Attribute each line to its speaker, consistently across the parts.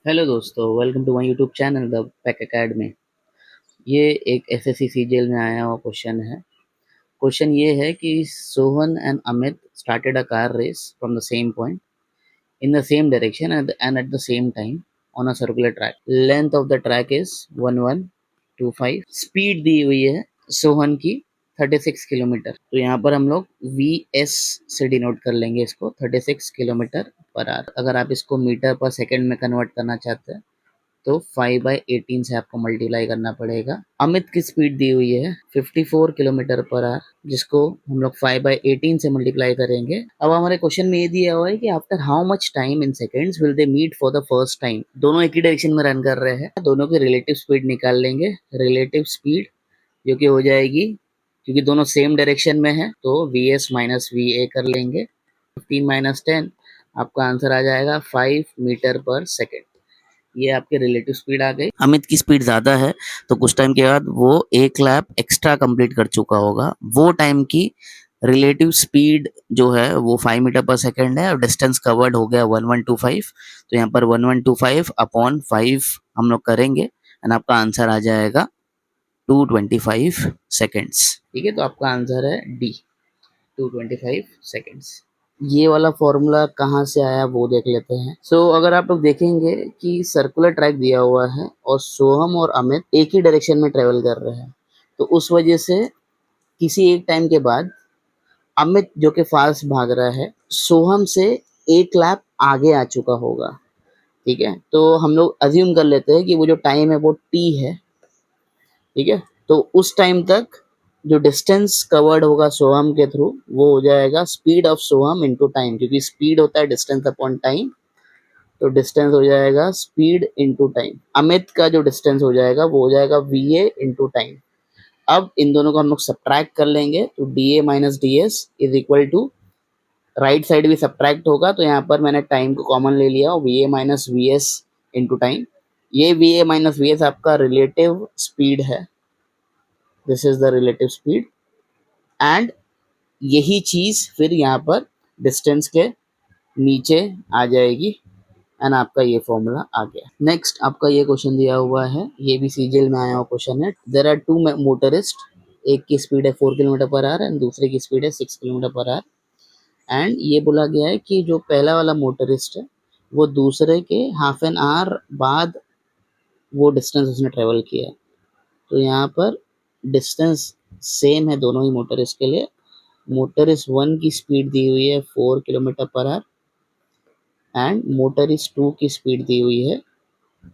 Speaker 1: Hello दोस्तों, welcome to my YouTube channel the Pack Academy. ये एक एसएससी सीजीएल में आया हुआ क्वेश्चन है। क्वेश्चन ये है कि Sohan and Amit started a car race from the same point in the same direction and at the same time on a circular track. Length of the track is 1125। Speed दी हुई है सोहन की 36 किलोमीटर। तो यहाँ पर हम लोग वी एस से डिनोट कर लेंगे इसको, 36 किलोमीटर पर आवर। अगर आप इसको मीटर पर सेकेंड में कन्वर्ट करना चाहते हैं तो 5/18 से आपको मल्टीप्लाई करना पड़ेगा। अमित की स्पीड दी हुई है 54 किलोमीटर पर आवर, जिसको हम लोग 5/18 से मल्टीप्लाई करेंगे। अब हमारे क्वेश्चन में ये दिया हुआ है कि after how much time in seconds will they meet for the first time. दोनों एक ही डायरेक्शन में रन कर रहे हैं, दोनों की रिलेटिव स्पीड निकाल लेंगे। रिलेटिव स्पीड जो कि हो जाएगी, क्योंकि दोनों सेम डायरेक्शन में है तो V S minus V A कर लेंगे। 15 - 10 आपका आंसर आ जाएगा 5 मीटर पर सेकेंड। ये आपके रिलेटिव स्पीड आ गई। अमित की स्पीड ज्यादा है तो कुछ टाइम के बाद वो एक लैप एक्स्ट्रा कंप्लीट कर चुका होगा। वो टाइम की रिलेटिव स्पीड जो है वो 5 मीटर पर सेकेंड है और डिस्टेंस कवर्ड हो गया 1125। तो यहाँ पर 1125/5 हम लोग करेंगे एंड आपका आंसर आ जाएगा 225 सेकेंड्स। ठीक है, तो आपका आंसर है डी, 225 सेकेंड्स। ये वाला फॉर्मूला कहाँ से आया वो देख लेते हैं। अगर आप लोग देखेंगे कि सर्कुलर ट्रैक दिया हुआ है और सोहम और अमित एक ही डायरेक्शन में ट्रेवल कर रहे हैं, तो उस वजह से किसी एक टाइम के बाद अमित जो कि फास्ट भाग रहा है, सोहम से एक लैप आगे आ चुका होगा। ठीक है, तो हम लोग अज्यूम कर लेते हैं कि वो जो टाइम है वो टी है। ठीक है, तो उस टाइम तक जो डिस्टेंस कवर्ड होगा सोहम के थ्रू वो हो जाएगा speed of Soham into time, क्योंकि स्पीड होता है डिस्टेंस अपॉन टाइम। तो डिस्टेंस हो जाएगा स्पीड इनटू टाइम। अमित का जो डिस्टेंस हो जाएगा वो हो जाएगा वी ए इनटू टाइम। अब इन दोनों को हम लोग सब्ट्रैक्ट कर लेंगे तो D A minus D S is equal to, right side भी सब्ट्रैक्ट होगा तो यहाँ पर मैंने टाइम को कॉमन ले लिया, V A minus V S into time. ये V A minus V S आपका रिलेटिव स्पीड है, this is the relative speed. And यही चीज फिर यहाँ पर डिस्टेंस के नीचे आ जाएगी एंड आपका ये फॉर्मूला आ गया। नेक्स्ट आपका ये क्वेश्चन दिया हुआ है, ये भी सीजीएल में आया हुआ क्वेश्चन है। देयर आर टू मोटरिस्ट, एक की स्पीड है 4 किलोमीटर पर आवर एंड दूसरे की स्पीड है 6 किलोमीटर पर आवर। एंड ये बोला गया है कि जो पहला वाला मोटरिस्ट है वो दूसरे के हाफ एन आवर बाद वो डिस्टेंस उसने ट्रेवल किया है। तो यहाँ पर डिस्टेंस सेम है दोनों ही मोटरिस्ट के लिए। मोटरिस्ट 1 की स्पीड दी हुई है 4 kilometre per hour and motorist 2 की स्पीड दी हुई है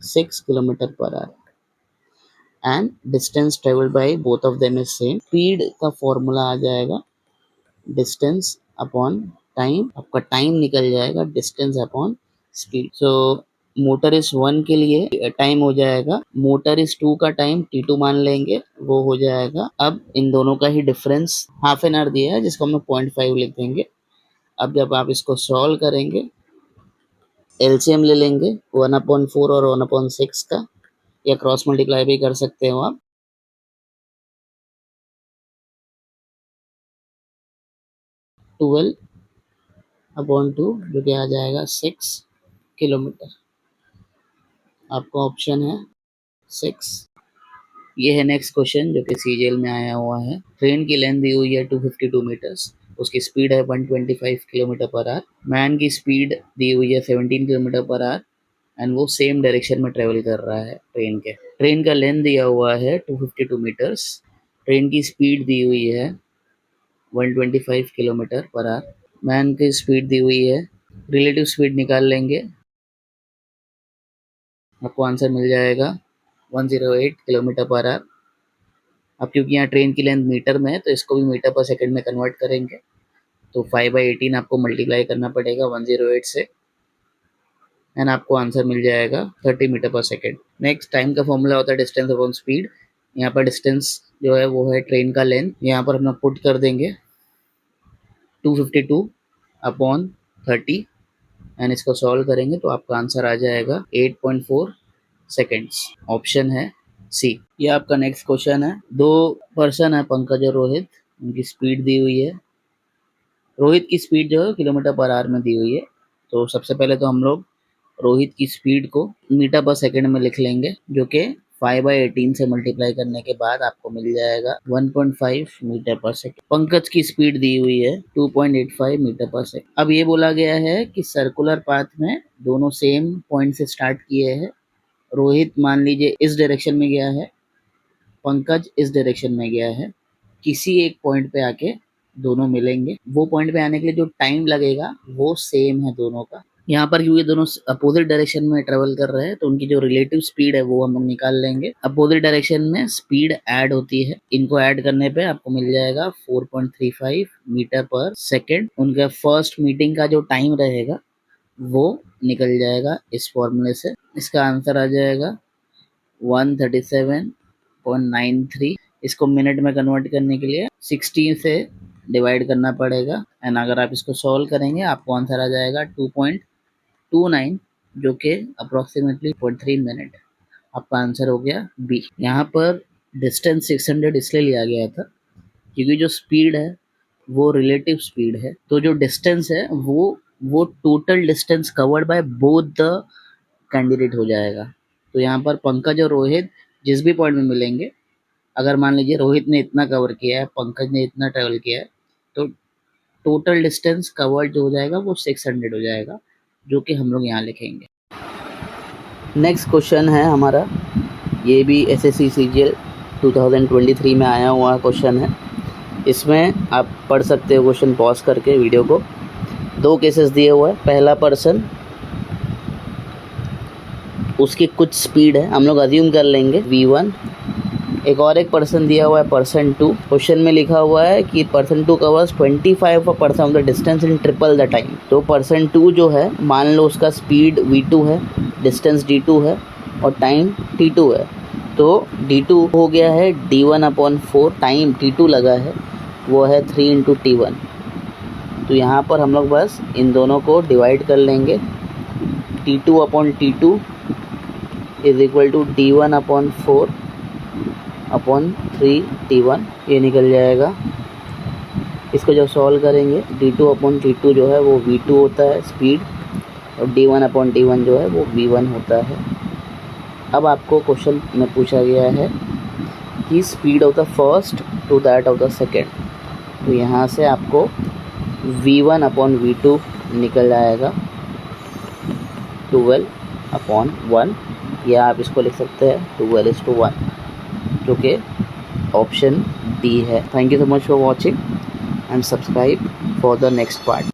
Speaker 1: 6 kilometre per hour and distance travelled by both of them is same. Speed का फॉर्मूला आ जाएगा डिस्टेंस अपॉन टाइम। आपका टाइम निकल जाएगा डिस्टेंस अपॉन स्पीड। मोटर इस 1 के लिए टाइम हो जाएगा, मोटर इस 2 का टाइम T2 मान लेंगे, वो हो जाएगा। अब इन दोनों का ही डिफरेंस हाफ एन आवर दिया है जिसको हम लोग 0.5 लिख देंगे। अब जब आप इसको सॉल्व करेंगे एलसीएम ले लेंगे 1/4 और 1/6 का, या क्रॉस मल्टीप्लाई भी कर सकते हो आप। 12/2 जो कि आ जाएगा 6 किलोमीटर। आपका ऑप्शन है 6। ये है नेक्स्ट क्वेश्चन जो कि सीजीएल में आया हुआ है। ट्रेन की लेंथ दी हुई है 252 मीटर्स, उसकी स्पीड है 125 किलोमीटर पर आवर। मैन की स्पीड दी हुई है 17 किलोमीटर पर आवर एंड वो सेम डायरेक्शन में ट्रेवल कर रहा है ट्रेन के। ट्रेन का लेंथ दिया हुआ है 252 मीटर्स, ट्रेन की स्पीड दी हुई है 125 किलोमीटर पर आवर, मैन की स्पीड दी हुई है। रिलेटिव स्पीड निकाल लेंगे, आपको आंसर मिल जाएगा 108 किलोमीटर पर आवर। अब क्योंकि यहाँ ट्रेन की लेंथ मीटर में है तो इसको भी मीटर पर सेकंड में कन्वर्ट करेंगे, तो 5/18 आपको मल्टीप्लाई करना पड़ेगा 108 से एंड आपको आंसर मिल जाएगा 30 मीटर पर सेकेंड। नेक्स्ट टाइम का फॉर्मूला होता है डिस्टेंस अपॉन स्पीड। यहाँ पर डिस्टेंस जो है वो है ट्रेन का लेंथ, यहाँ पर हम लोग पुट कर देंगे 252/30 एंड इसको सॉल्व करेंगे तो आपका आंसर आ जाएगा 8.4 सेकेंड्स। ऑप्शन है सी। ये आपका नेक्स्ट क्वेश्चन है। दो पर्सन है, पंकज और रोहित, उनकी स्पीड दी हुई है। रोहित की स्पीड जो है किलोमीटर पर आवर में दी हुई है। तो सबसे पहले तो हम लोग रोहित की स्पीड को मीटर पर सेकंड में लिख लेंगे, जो कि 5/18 से मल्टीप्लाई करने के बाद आपको मिल जाएगा 1.5 मीटर पर सेकंड। पंकज की स्पीड दी हुई है 2.85 मीटर पर सेकंड। अब ये बोला गया है कि सर्कुलर पाथ में दोनों सेम पॉइंट से स्टार्ट किए हैं। रोहित मान लीजिए इस डायरेक्शन में गया है, पंकज इस डायरेक्शन में गया है। किसी एक पॉइंट पे आके दोनों मिलेंगे। वो पॉइंट पे आने के लिए जो टाइम लगेगा वो सेम है दोनों का। यहाँ पर क्योंकि दोनों अपोजिट डायरेक्शन में ट्रेवल कर रहे हैं तो उनकी जो रिलेटिव स्पीड है वो हम लोग निकाल लेंगे। अपोजिट डायरेक्शन में स्पीड ऐड होती है, इनको ऐड करने पे आपको मिल जाएगा 4.35 मीटर पर सेकेंड। उनका फर्स्ट मीटिंग का जो टाइम रहेगा वो निकल जाएगा इस फॉर्मूले से। इसका आंसर आ जाएगा 137.93। इसको मिनट में कन्वर्ट करने के लिए 16 से डिवाइड करना पड़ेगा एंड अगर आप इसको सॉल्व करेंगे आपको आंसर आ जाएगा 2.29, जो कि अप्रोक्सीमेटली 0.3 मिनट। आपका आंसर हो गया बी। यहाँ पर डिस्टेंस 600 इसलिए लिया गया था क्योंकि जो स्पीड है वो रिलेटिव स्पीड है, तो जो डिस्टेंस है वो total distance covered by both the candidate हो जाएगा। तो यहाँ पर पंकज और रोहित जिस भी पॉइंट में मिलेंगे, अगर मान लीजिए रोहित ने इतना कवर किया है, पंकज ने इतना ट्रेवल किया है, तो टोटल डिस्टेंस कवर्ड जो हो जाएगा वो 600 हो जाएगा, जो कि हम लोग यहाँ लिखेंगे। नेक्स्ट क्वेश्चन है हमारा, ये भी SSC CGL 2023 में आया हुआ क्वेश्चन है। इसमें आप पढ़ सकते हो क्वेश्चन पॉज करके वीडियो को। 2 केसेस दिए हुआ है। पहला पर्सन, उसकी कुछ स्पीड है, हम लोग अज्यूम कर लेंगे v1। एक पर्सन दिया हुआ है पर्सन 2। क्वेश्चन में लिखा हुआ है कि person 2 covers 25% of the distance in triple the time. तो पर्सन 2 जो है, मान लो उसका स्पीड v2 है, डिस्टेंस d2 है और टाइम t2 है। तो d2 हो गया है d1/4, टाइम t2 लगा है वो है 3 × t1। तो यहाँ पर हम लोग बस इन दोनों को डिवाइड कर लेंगे। t2/t2 is equal to d1/4/3t1, ये निकल जाएगा। इसको जब सॉल्व करेंगे d2/t2 जो है वो v2 होता है स्पीड, और d1/t1 जो है वो v1 होता है। अब आपको क्वेश्चन में पूछा गया है कि speed of the first to that of the second. तो यहाँ से आपको v1/v2 निकल आएगा 12/1, या आप इसको लिख सकते हैं 12:1, जो कि ऑप्शन डी है। Thank you so much for watching and subscribe for the next part.